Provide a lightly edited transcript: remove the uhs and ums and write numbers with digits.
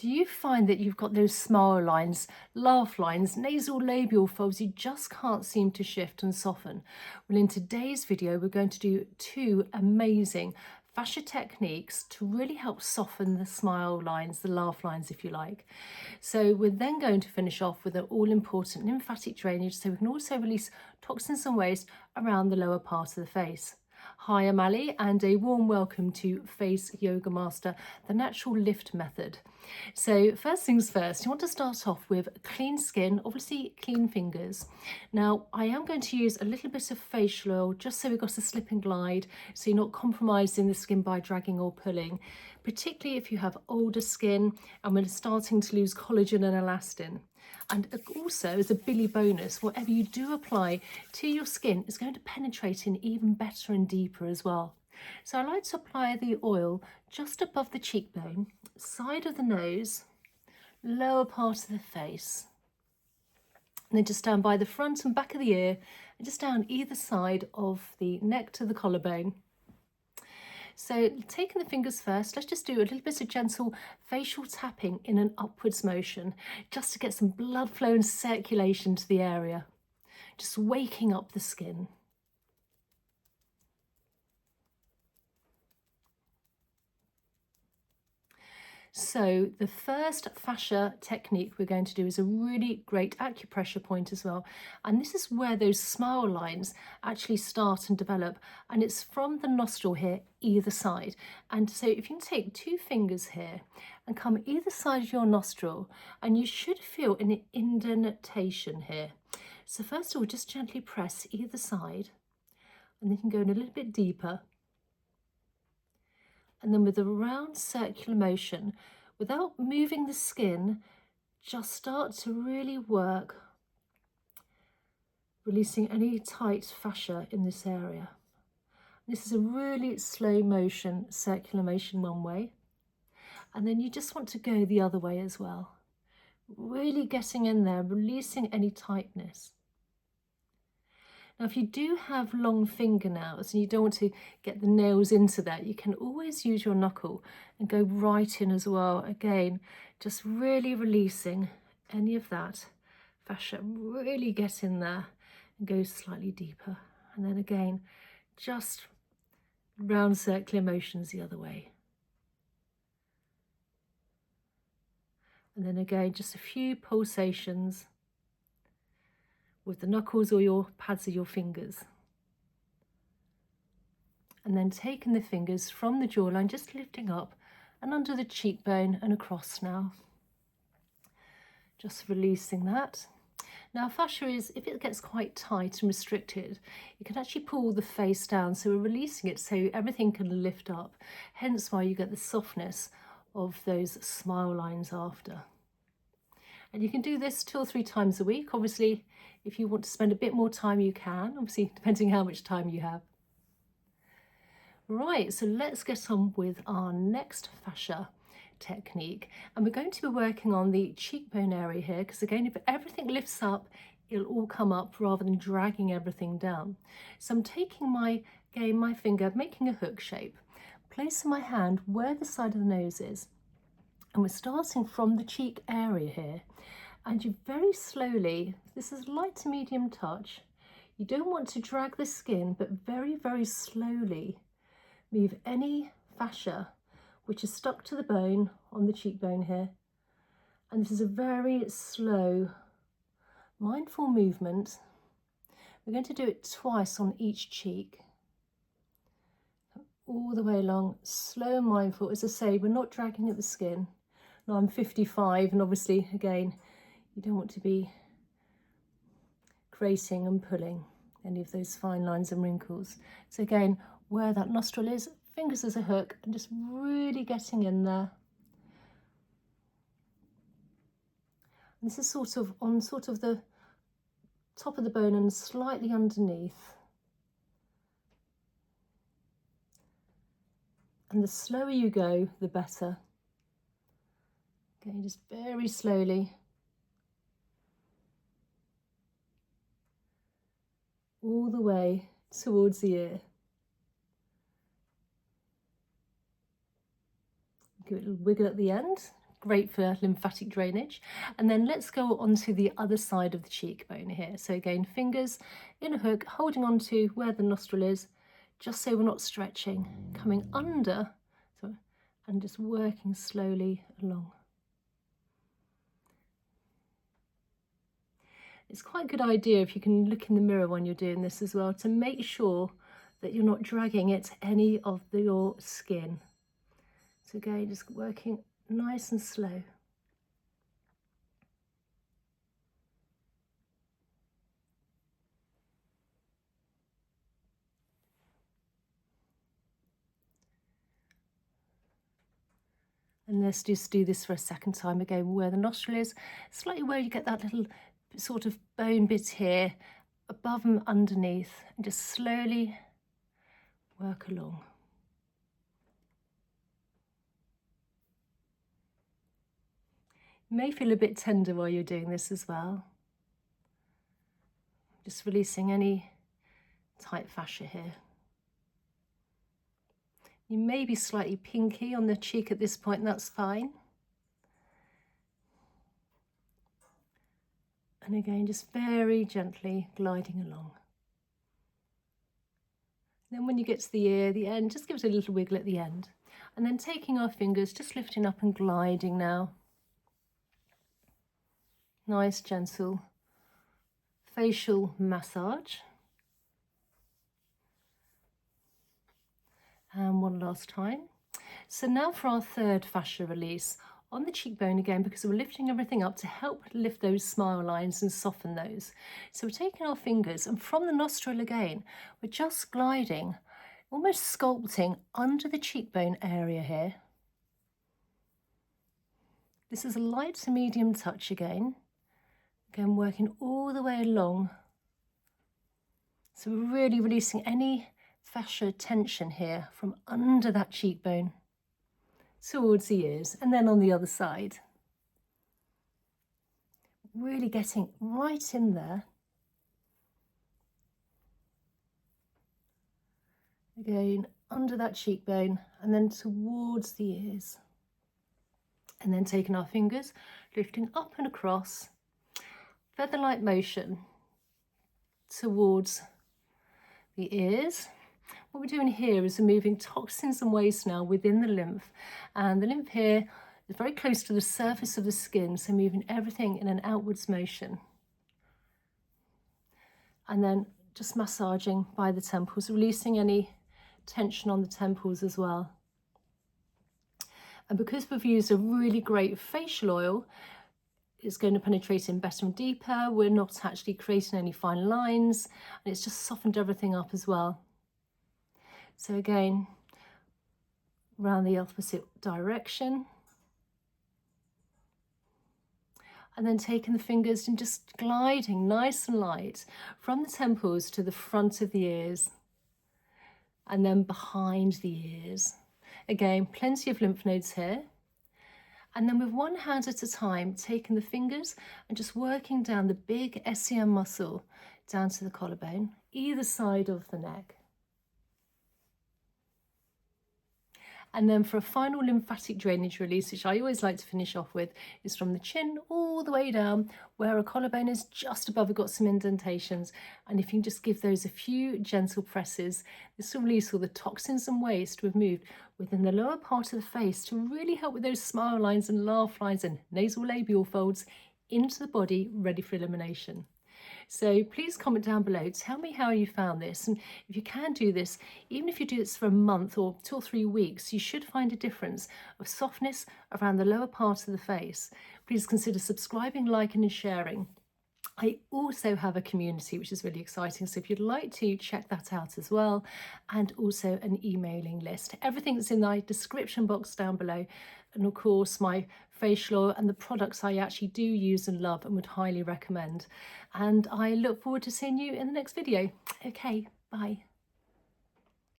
Do you find that you've got those smile lines, laugh lines, nasal labial folds you just can't seem to shift and soften? Well, in today's video, we're going to do two amazing fascia techniques to really help soften the smile lines, the laugh lines, if you like. So we're then going to finish off with an all-important lymphatic drainage so we can also release toxins and waste around the lower part of the face. Hi, I'm Ali, and a warm welcome to Face Yoga Master, the Natural Lift Method. So first things first, you want to start off with clean skin, obviously clean fingers. Now, I am going to use a little bit of facial oil just so we've got a slip and glide, so you're not compromising the skin by dragging or pulling, particularly if you have older skin and when it's starting to lose collagen and elastin. And also, as a Billy bonus, whatever you do apply to your skin is going to penetrate in even better and deeper as well. So I like to apply the oil just above the cheekbone, side of the nose, lower part of the face, and then just down by the front and back of the ear, and just down either side of the neck to the collarbone. So taking the fingers first, let's just do a little bit of gentle facial tapping in an upwards motion, just to get some blood flow and circulation to the area, just waking up the skin. So the first fascia technique we're going to do is a really great acupressure point as well. And this is where those smile lines actually start and develop. And it's from the nostril here, either side. And so if you can take two fingers here and come either side of your nostril, and you should feel an indentation here. So first of all, just gently press either side, and then you can go in a little bit deeper. And then with a round circular motion, without moving the skin, just start to really work, releasing any tight fascia in this area. This is a really slow motion, circular motion one way. And then you just want to go the other way as well. Really getting in there, releasing any tightness. Now, if you do have long fingernails and you don't want to get the nails into that, you can always use your knuckle and go right in as well. Again, just really releasing any of that fascia, really get in there and go slightly deeper. And then again, just round circular motions the other way. And then again, just a few pulsations with the knuckles or your pads of your fingers. And then taking the fingers from the jawline, just lifting up and under the cheekbone and across now. Just releasing that. Now fascia is, if it gets quite tight and restricted, you can actually pull the face down. So we're releasing it so everything can lift up. Hence why you get the softness of those smile lines after. And you can do this 2 or 3 times a week. Obviously, if you want to spend a bit more time, you can, obviously, depending how much time you have. Right, so let's get on with our next fascia technique. And we're going to be working on the cheekbone area here, because again, if everything lifts up, it'll all come up rather than dragging everything down. So I'm taking my finger, making a hook shape, placing my hand where the side of the nose is. And we're starting from the cheek area here, and you very slowly, this is light to medium touch, you don't want to drag the skin, but very, very slowly move any fascia which is stuck to the bone on the cheekbone here. And this is a very slow, mindful movement. We're going to do it twice on each cheek. All the way along, slow and mindful. As I say, we're not dragging at the skin. Now I'm 55, and obviously, again, you don't want to be creating and pulling any of those fine lines and wrinkles. So again, where that nostril is, fingers as a hook, and just really getting in there. And this is sort of on the top of the bone and slightly underneath. And the slower you go, the better. Okay, just very slowly. All the way towards the ear. Give it a little wiggle at the end, great for lymphatic drainage. And then let's go on to the other side of the cheekbone here. So again, fingers in a hook, holding on to where the nostril is, just so we're not stretching, coming under, so, and just working slowly along. It's quite a good idea if you can look in the mirror when you're doing this as well, to make sure that you're not dragging at any of your skin. So again, just working nice and slow. And let's just do this for a second time again, where the nostril is, slightly where you get that little sort of bone bit here, above and underneath, and just slowly work along. You may feel a bit tender while you're doing this as well. Just releasing any tight fascia here. You may be slightly pinky on the cheek at this point, and that's fine. And again, just very gently gliding along. Then when you get to the ear, the end, just give it a little wiggle at the end. And then taking our fingers, just lifting up and gliding now. Nice, gentle facial massage. And one last time. So now for our third fascia release on the cheekbone again, because we're lifting everything up to help lift those smile lines and soften those. So we're taking our fingers, and from the nostril again, we're just gliding, almost sculpting under the cheekbone area here. This is a light to medium touch again. Again, working all the way along. So we're really releasing any fascia tension here from under that cheekbone towards the ears, and then on the other side. Really getting right in there. Again, under that cheekbone and then towards the ears. And then taking our fingers, lifting up and across, feather-like motion towards the ears. What we're doing here is removing toxins and waste now within the lymph. And the lymph here is very close to the surface of the skin, so moving everything in an outwards motion. And then just massaging by the temples, releasing any tension on the temples as well. And because we've used a really great facial oil, it's going to penetrate in better and deeper. We're not actually creating any fine lines, and it's just softened everything up as well. So again, round the opposite direction. And then taking the fingers and just gliding nice and light from the temples to the front of the ears. And then behind the ears. Again, plenty of lymph nodes here. And then with one hand at a time, taking the fingers and just working down the big SCM muscle down to the collarbone, either side of the neck. And then for a final lymphatic drainage release, which I always like to finish off with, is from the chin all the way down, where a collarbone is just above. We've got some indentations. And if you can just give those a few gentle presses, this will release all the toxins and waste we've moved within the lower part of the face to really help with those smile lines and laugh lines and nasolabial folds into the body, ready for elimination. So please comment down below, tell me how you found this, and if you can do this, even if you do this for a month or 2 or 3 weeks, you should find a difference of softness around the lower part of the face. Please consider subscribing, liking and sharing. I also have a community which is really exciting, so if you'd like to check that out as well, and also an emailing list. Everything's in the description box down below, and of course my facial oil and the products I actually do use and love and would highly recommend. And I look forward to seeing you in the next video. Okay, bye.